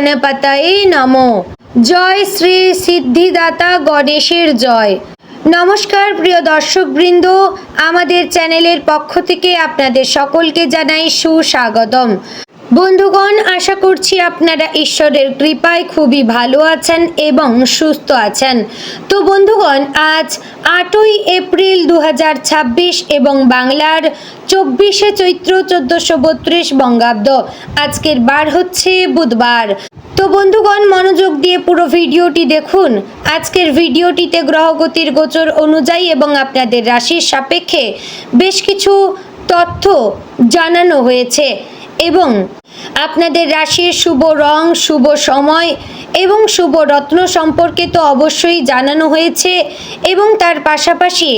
গণপতয়ে নমো। জয় শ্রী সিদ্ধিদাতা গণেশের জয়। নমস্কার প্রিয় দর্শকবৃন্দ, আমাদের চ্যানেলের পক্ষ থেকে আপনাদের সকলকে জানাই সুস্বাগতম। বন্ধুগণ, আশা করছি আপনারা ঈশ্বরের কৃপায় খুবই ভালো আছেন এবং সুস্থ আছেন। তো বন্ধুগণ, আজ 8ই এপ্রিল 2026 এবং বাংলার 24শে চৈত্র 1432 বঙ্গাব্দ। আজকের বার হচ্ছে বুধবার। তো বন্ধুগণ, মনোযোগ দিয়ে পুরো ভিডিওটি দেখুন। আজকের ভিডিওটিতে গ্রহগতির গোচর অনুযায়ী এবং আপনাদের রাশির সাপেক্ষে বেশ কিছু তথ্য জানানো হয়েছে এবং আপনাদের রাশির শুভ রং, শুভ সময় এবং শুভ রত্ন সম্পর্কে তো অবশ্যই জানানো হয়েছে এবং তার পাশাপাশি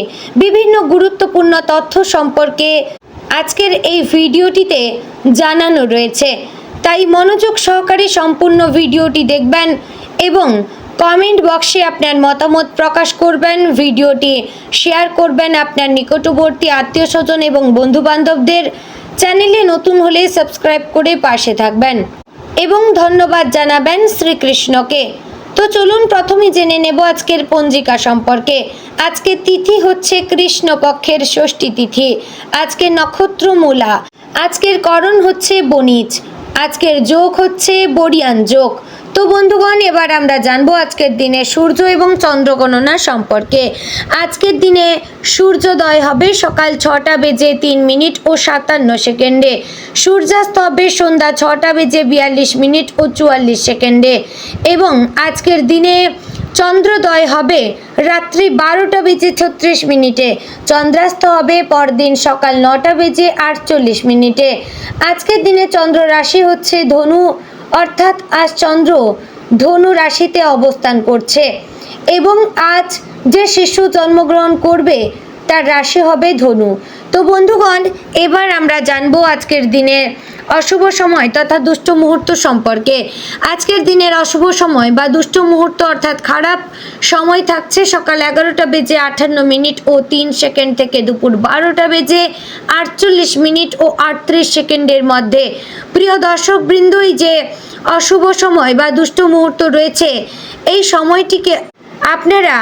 বিভিন্ন গুরুত্বপূর্ণ তথ্য সম্পর্কে আজকের এই ভিডিওটিতে জানানো রয়েছে। তাই মনোযোগ সহকারে সম্পূর্ণ ভিডিওটি দেখবেন এবং কমেন্ট বক্সে আপনার মতামত প্রকাশ করবেন, ভিডিওটি শেয়ার করবেন আপনার নিকটবর্তী আত্মীয় স্বজন এবং বন্ধুবান্ধবদের। চ্যানেলে নতুন হলে সাবস্ক্রাইব করে পাশে থাকবেন এবং ধন্যবাদ জানাবেন শ্রীকৃষ্ণকে। তো চলুন প্রথমে জেনে নেব আজকের পঞ্জিকা সম্পর্কে। আজকের তিথি হচ্ছে কৃষ্ণপক্ষের ষষ্ঠী তিথি। আজকের নক্ষত্র মূলা। আজকের করণ হচ্ছে বণিজ। আজকের যোগ হচ্ছে বরিয়ান যোগ। তো বন্ধুগণ, এবার আমরা জানবো আজকের দিনে সূর্য এবং চন্দ্র গণনা সম্পর্কে। আজকের দিনে সূর্যোদয় হবে সকাল 6টা বেজে 3 মিনিট ও 57 সেকেন্ডে। সূর্যাস্ত হবে সন্ধ্যা 6টা বেজে 42 মিনিট ও 44 সেকেন্ডে এবং আজকের দিনে চন্দ্রোদয় হবে রাত্রি 12টা বেজে 36 মিনিটে। চন্দ্রাস্ত হবে পরদিন সকাল 9টা বেজে 48 মিনিটে। আজকের দিনে চন্দ্র রাশি হচ্ছে ধনু, অর্থাৎ আজ চন্দ্র ধনু রাশিতে অবস্থান করছে এবং আজ যে শিশু জন্মগ্রহণ করবে তার রাশি হবে ধনু। তো বন্ধুগণ, এবার আমরা জানবো আজকের দিনের অশুভ সময় তথা দুষ্ট মুহূর্ত সম্পর্কে। আজকের দিনের অশুভ সময় বা দুষ্ট মুহূর্ত অর্থাৎ খারাপ সময় থাকছে সকাল 11টা বেজে 58 মিনিট ও 3 সেকেন্ড থেকে দুপুর 12টা বেজে 48 মিনিট ও 38 সেকেন্ডের মধ্যে। প্রিয় দর্শকবৃন্দ, এই যে অশুভ সময় বা দুষ্ট মুহূর্ত রয়েছে, এই সময়টিকে আপনারা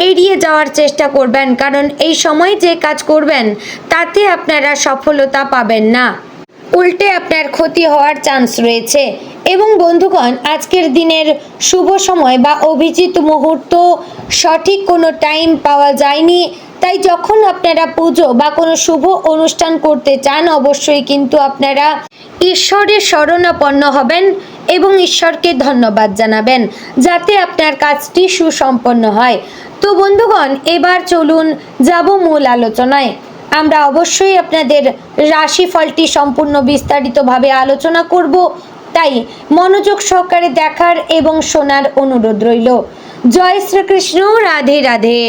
এড়িয়ে যাওয়ার চেষ্টা করবেন, কারণ এই সময় যে কাজ করবেন তাতে আপনারা সফলতা পাবেন না, উল্টে আপনার ক্ষতি হওয়ার চান্স রয়েছে। এবং বন্ধুগণ, আজকের দিনের শুভ সময় বা অভিজিৎ মুহূর্ত সঠিক কোনো টাইম পাওয়া যায়নি। তাই যখন আপনারা পুজো বা কোনো শুভ অনুষ্ঠান করতে চান, অবশ্যই কিন্তু আপনারা ঈশ্বরের শরণাপন্ন হবেন এবং ঈশ্বরকে ধন্যবাদ জানাবেন যাতে আপনার কাজটি সুসম্পন্ন হয়। তো বন্ধুগণ, এবার চলুন যাব মূল আলোচনায়। আমরা অবশ্যই আপনাদের রাশিফলটি সম্পূর্ণ বিস্তারিতভাবে আলোচনা করব, তাই মনোযোগ সহকারে দেখার এবং শোনার অনুরোধ রইল। জয় শ্রীকৃষ্ণ, রাধে রাধে।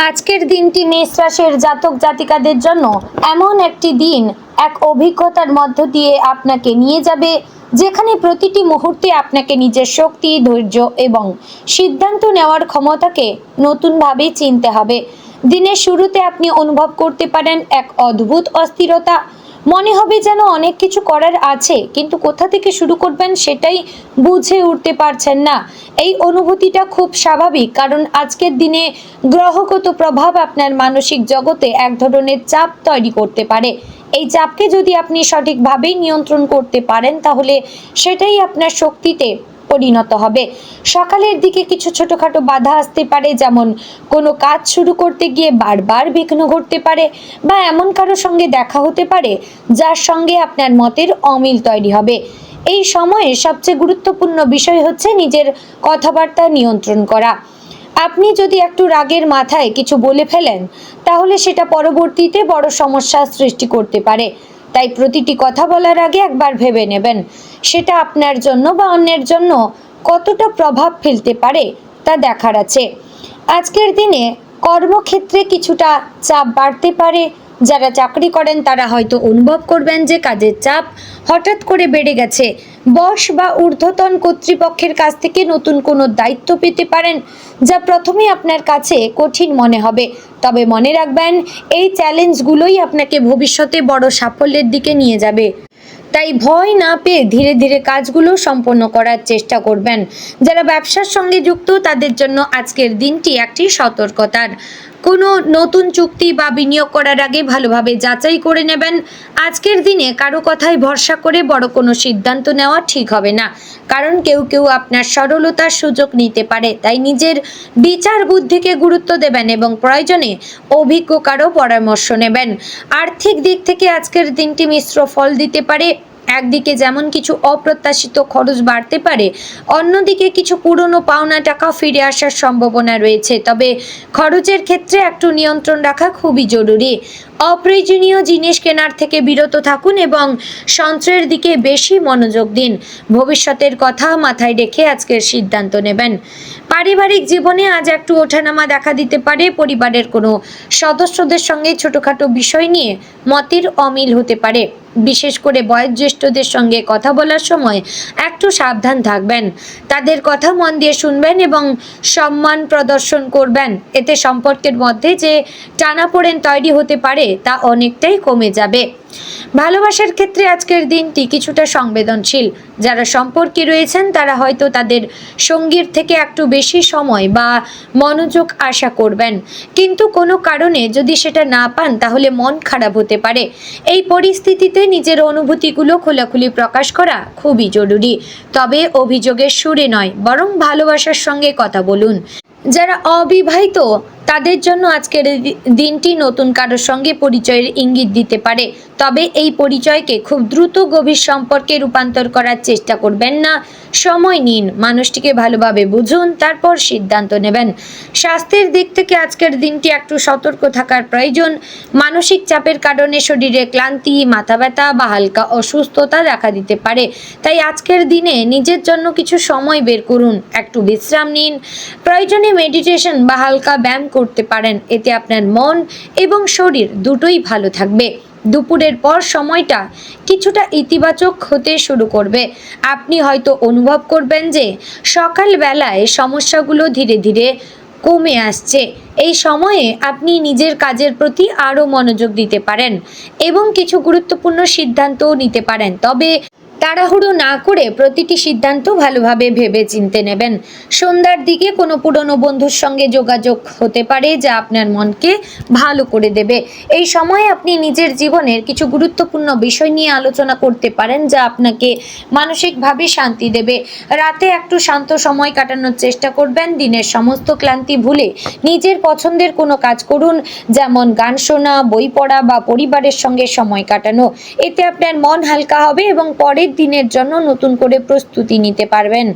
আজকের দিনটি মেষ রাশির জাতক জাতিকাদের জন্য এমন একটি দিন, এক অভিজ্ঞতার মধ্য দিয়ে আপনাকে নিয়ে যাবে যেখানে প্রতিটি মুহূর্তে আপনাকে নিজের শক্তি, ধৈর্য এবং সিদ্ধান্ত নেওয়ার ক্ষমতাকে নতুনভাবে চিনতে হবে। দিনের শুরুতে আপনি অনুভব করতে পারেন এক অদ্ভুত অস্থিরতা। মনে হবে যেন অনেক কিছু করার আছে, কিন্তু কোথা থেকে শুরু করবেন সেটাই বুঝে উঠতে পারছেন না। এই অনুভূতিটা খুব স্বাভাবিক, কারণ আজকের দিনে গ্রহগত প্রভাব আপনার মানসিক জগতে এক ধরনের চাপ তৈরি করতে পারে। এই চাপকে যদি আপনি সঠিকভাবে নিয়ন্ত্রণ করতে পারেন, তাহলে সেটাই আপনার শক্তিতে পরিণত হবে। সকালের দিকে কিছু ছোটখাটো বাধা আসতে পারে, যেমন কোনো কাজ শুরু করতে গিয়ে বারবার বিঘ্ন ঘটতে পারে বা এমন কারো সঙ্গে দেখা হতে পারে যার সঙ্গে আপনার মতের অমিল তৈরি হবে। এই সময়ে সবচেয়ে গুরুত্বপূর্ণ বিষয় হচ্ছে নিজের কথাবার্তা নিয়ন্ত্রণ করা। আপনি যদি একটু রাগের মাথায় কিছু বলে ফেলেন, তাহলে সেটা পরবর্তীতে বড় সমস্যার সৃষ্টি করতে পারে। তাই প্রতিটি কথা বলার আগে একবার ভেবে নেবেন সেটা আপনার জন্য বা অন্যের জন্য কতটা প্রভাব ফেলতে পারে তা দেখার আছে। আজকের দিনে কর্মক্ষেত্রে কিছুটা চাপ বাড়তে পারে। যারা চাকরি করেন তারা হয়তো অনুভব করবেন যে কাজের চাপ হঠাৎ করে বেড়ে গেছে। বস বা ঊর্ধ্বতন কর্তৃপক্ষের কাছ থেকে নতুন কোনো দায়িত্ব পেতে পারেন, যা প্রথমে আপনার কাছে কঠিন মনে হবে। তবে মনে রাখবেন, এই চ্যালেঞ্জগুলোই আপনাকে ভবিষ্যতে বড় সাফল্যের দিকে নিয়ে যাবে। তাই ভয় না পেয়ে ধীরে ধীরে কাজগুলো সম্পন্ন করার চেষ্টা করবেন। যারা ব্যবসার সঙ্গে যুক্ত তাদের জন্য আজকের দিনটি একটি সতর্কতার। কোনো নতুন চুক্তি বা বিনিয়োগ করার আগে ভালোভাবে যাচাই করে নেবেন। আজকের দিনে কারো কথায় ভরসা করে বড় কোনো সিদ্ধান্ত নেওয়া ঠিক হবে না, কারণ কেউ কেউ আপনার সরলতার সুযোগ নিতে পারে। তাই নিজের বিচার বুদ্ধিকে গুরুত্ব দেবেন এবং প্রয়োজনে অভিজ্ঞ কারো পরামর্শ নেবেন। আর্থিক দিক থেকে আজকের দিনটি মিশ্র ফল দিতে পারে। একদিকে যেমন কিছু অপ্রত্যাশিত খরচ বাড়তে পারে, অন্যদিকে কিছু পুরনো পাওনা টাকা ফিরে আসার সম্ভাবনা রয়েছে। তবে খরচের ক্ষেত্রে একটু নিয়ন্ত্রণ রাখা খুবই জরুরি। অপ্রয়োজনীয় জিনিস কেনার থেকে বিরত থাকুন এবং সঞ্চয়ের দিকে বেশি মনোযোগ দিন। ভবিষ্যতের কথা মাথায় রেখে আজকের সিদ্ধান্ত নেবেন। পারিবারিক জীবনে আজ একটু ওঠানামা দেখা দিতে পারে। পরিবারের কোনো সদস্যদের সঙ্গে ছোটখাটো বিষয় নিয়ে মতের অমিল হতে পারে। বিশেষ করে বয়োজ্যেষ্ঠদের সঙ্গে কথা বলার সময় একটু সাবধান থাকবেন। তাদের কথা মন দিয়ে শুনবেন এবং সম্মান প্রদর্শন করবেন। এতে সম্পর্কের মধ্যে যে টানাপোড়েন তৈরি হতে পারে তা অনেকটাই কমে যাবে। ভালোবাসার ক্ষেত্রে আজকের দিনটি কিছুটা সংবেদনশীল। যারা সম্পর্কে রয়েছেন তারা হয়তো তাদের সঙ্গীর থেকে একটু বেশি সময় বা মনোযোগ আশা করবেন, কিন্তু কোনো কারণে যদি সেটা না পান তাহলে মন খারাপ হতে পারে। এই পরিস্থিতিতে নিজের অনুভূতিগুলো খোলাখুলি প্রকাশ করা খুবই জরুরি, তবে অভিযোগের সুরে নয়, বরং ভালোবাসার সঙ্গে কথা বলুন। যারা অবিবাহিত তাদের জন্য আজকের দিনটি নতুন কারোর সঙ্গে পরিচয়ের ইঙ্গিত দিতে পারে, তবে এই পরিচয়কে খুব দ্রুত গভীর সম্পর্কে রূপান্তর করার চেষ্টা করবেন না। সময় নিন, মানুষটিকে ভালোভাবে বুঝুন, তারপর সিদ্ধান্ত নেবেন। স্বাস্থ্যের দিক থেকে আজকের দিনটি একটু সতর্ক থাকার প্রয়োজন। মানসিক চাপের কারণে শরীরে ক্লান্তি, মাথা ব্যথা বা হালকা অসুস্থতা দেখা দিতে পারে। তাই আজকের দিনে নিজের জন্য কিছু সময় বের করুন, একটু বিশ্রাম নিন। প্রয়োজনে মেডিটেশন বা হালকা ব্যায়াম করতে পারেন। এতে আপনার মন এবং শরীর দুটোই ভালো থাকবে। দুপুরের পর সময়টা কিছুটা ইতিবাচক হতে শুরু করবে। আপনি হয়তো অনুভব করবেন যে সকালবেলায় সমস্যাগুলো ধীরে ধীরে কমে আসছে। এই সময়ে আপনি নিজের কাজের প্রতি আরও মনোযোগ দিতে পারেন এবং কিছু গুরুত্বপূর্ণ সিদ্ধান্তও নিতে পারেন। তবে তাড়াহুড়ো না করে প্রতিটি সিদ্ধান্ত ভালোভাবে ভেবে চিন্তে নেবেন। সন্ধ্যার দিকে কোনো পুরনো বন্ধুর সঙ্গে যোগাযোগ হতে পারে যা আপনার মনকে ভালো করে দেবে। এই সময়ে আপনি নিজের জীবনের কিছু গুরুত্বপূর্ণ বিষয় নিয়ে আলোচনা করতে পারেন যা আপনাকে মানসিকভাবে শান্তি দেবে। রাতে একটু শান্ত সময় কাটানোর চেষ্টা করবেন। দিনের সমস্ত ক্লান্তি ভুলে নিজের পছন্দের কোনো কাজ করুন, যেমন গান শোনা, বই পড়া বা পরিবারের সঙ্গে সময় কাটানো। এতে আপনার মন হালকা হবে এবং পরের দিনের জন্য নতুন করে প্রস্তুতি নিতে পারবেন।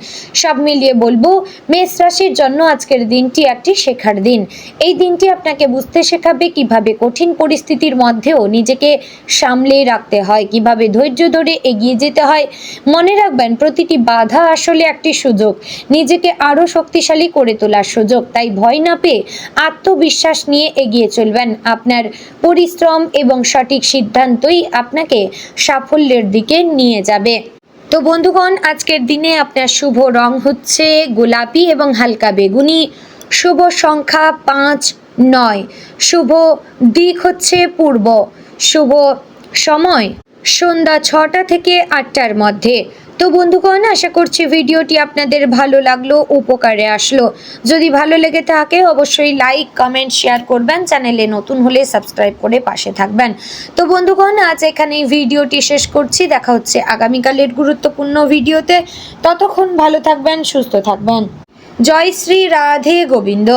সব মিলিয়ে বলবো, মেষ রাশির জন্য আজকের দিনটি একটি শেখার দিন। এই দিনটি আপনাকে বুঝতে শেখাবে কিভাবে কঠিন পরিস্থিতির মধ্যেও নিজেকে সামলে রাখতে হয়, কিভাবে ধৈর্য ধরে এগিয়ে যেতে হয়। মনে রাখবেন, প্রতিটি বাধা আসলে একটি সুযোগ, নিজেকে আরো শক্তিশালী করে তোলার সুযোগ। তাই ভয় না পেয়ে আত্মবিশ্বাস নিয়ে এগিয়ে চলবেন। আপনার পরিশ্রম এবং সঠিক সিদ্ধান্তই আপনাকে সাফল্যের দিকে নিয়ে যাবে। তো বন্ধুগণ, আজকের দিনে আপনার শুভ রং হচ্ছে গোলাপি এবং হালকা বেগুনি। শুভ সংখ্যা 5, 9। শুভ দিক হচ্ছে পূর্ব। শুভ সময় সন্ধ্যা 6টা থেকে 8টার মধ্যে। তো বন্ধুগণ, আশা করছি ভিডিওটি আপনাদের ভালো লাগলো, উপকারে আসলো। যদি ভালো লেগে থাকে অবশ্যই লাইক, কমেন্ট, শেয়ার করবেন। চ্যানেলে নতুন হলে সাবস্ক্রাইব করে পাশে থাকবেন। তো বন্ধুগণ, আজ এখানেই ভিডিওটি শেষ করছি। দেখা হচ্ছে আগামীকালের গুরুত্বপূর্ণ ভিডিওতে। ততক্ষণ ভালো থাকবেন, সুস্থ থাকবেন। জয় শ্রী রাধে গোবিন্দ।